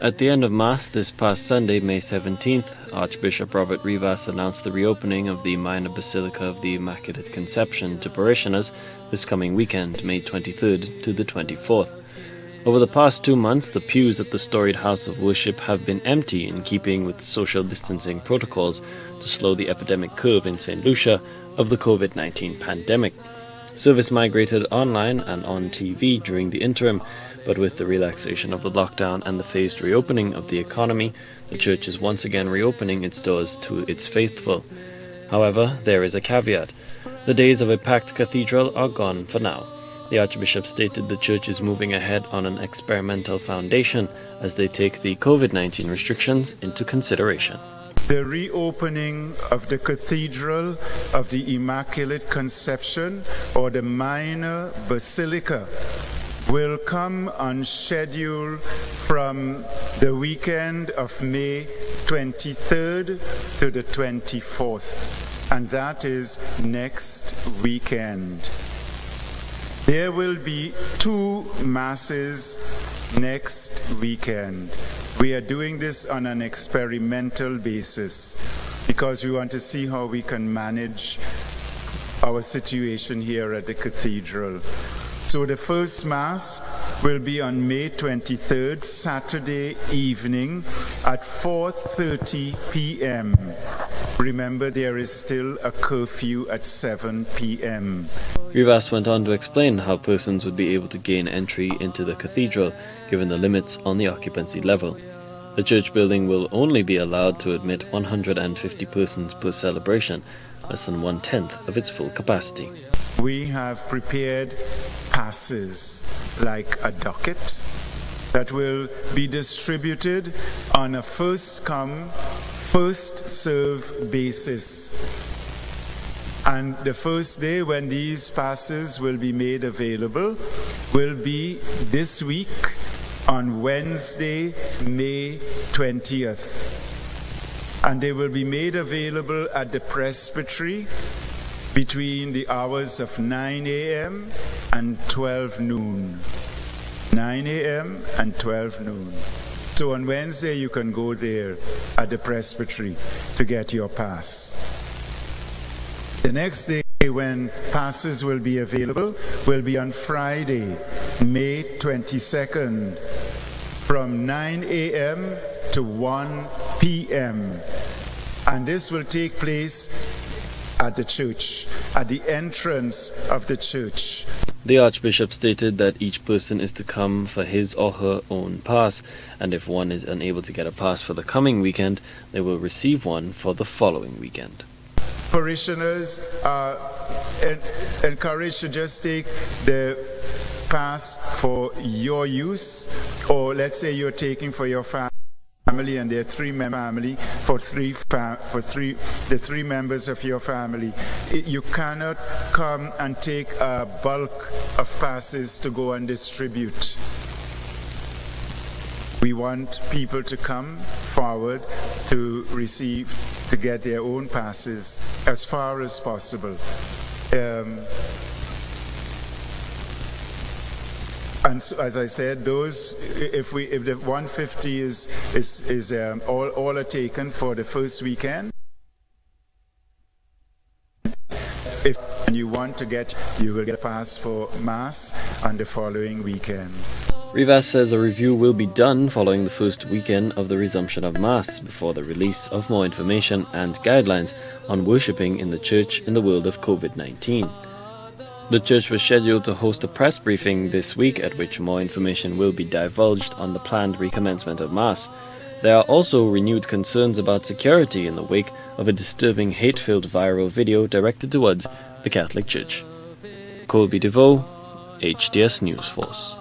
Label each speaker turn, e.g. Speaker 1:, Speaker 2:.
Speaker 1: At the end of Mass this past Sunday, May 17th, Archbishop Robert Rivas announced the reopening of the Minor Basilica of the Immaculate Conception to parishioners this coming weekend, May 23rd to the 24th. Over the past 2 months, the pews at the storied house of worship have been empty in keeping with social distancing protocols to slow the epidemic curve in St. Lucia of the COVID-19 pandemic. Service migrated online and on TV during the interim, but with the relaxation of the lockdown and the phased reopening of the economy, the church is once again reopening its doors to its faithful. However, there is a caveat. The days of a packed cathedral are gone for now. The Archbishop stated the church is moving ahead on an experimental foundation as they take the COVID-19 restrictions into consideration.
Speaker 2: The reopening of the Cathedral of the Immaculate Conception, or the Minor Basilica, will come on schedule from the weekend of May 23rd to the 24th, and that is next weekend. There will be 2 masses next weekend. We are doing this on an experimental basis because we want to see how we can manage our situation here at the cathedral. So the first Mass will be on May 23rd, Saturday evening at 4:30 p.m. Remember, there is still a curfew at 7 p.m.
Speaker 1: Rivas went on to explain how persons would be able to gain entry into the cathedral, given the limits on the occupancy level. The church building will only be allowed to admit 150 persons per celebration, less than 1/10 of its full capacity.
Speaker 2: We have prepared passes, like a docket, that will be distributed on a first-come, first-served basis. And the first day when these passes will be made available will be this week on Wednesday, May 20th. And they will be made available at the presbytery between the hours of 9 a.m. and 12 noon. 9 a.m. and 12 noon. So on Wednesday you can go there at the presbytery to get your pass. The next day when passes will be available will be on Friday, May 22nd, from 9 a.m. to 1 p.m. And this will take place at the church, at the entrance of the church.
Speaker 1: The Archbishop stated that each person is to come for his or her own pass, and if one is unable to get a pass for the coming weekend, they will receive one for the following weekend.
Speaker 2: Parishioners are encouraged to just take the pass for your use, or let's say you're taking for your family and there are 3-member family, the 3 members of your family. You cannot come and take a bulk of passes to go and distribute. We want people to come forward to get their own passes as far as possible. And so, as I said, those if the 150 is all are taken for the first weekend. If you want to get, you will get a pass for Mass on the following weekend.
Speaker 1: Rivas says a review will be done following the first weekend of the resumption of Mass before the release of more information and guidelines on worshipping in the church in the world of COVID-19. The church was scheduled to host a press briefing this week at which more information will be divulged on the planned recommencement of Mass. There are also renewed concerns about security in the wake of a disturbing hate-filled viral video directed towards the Catholic Church. Colby DeVoe, HTS News Force.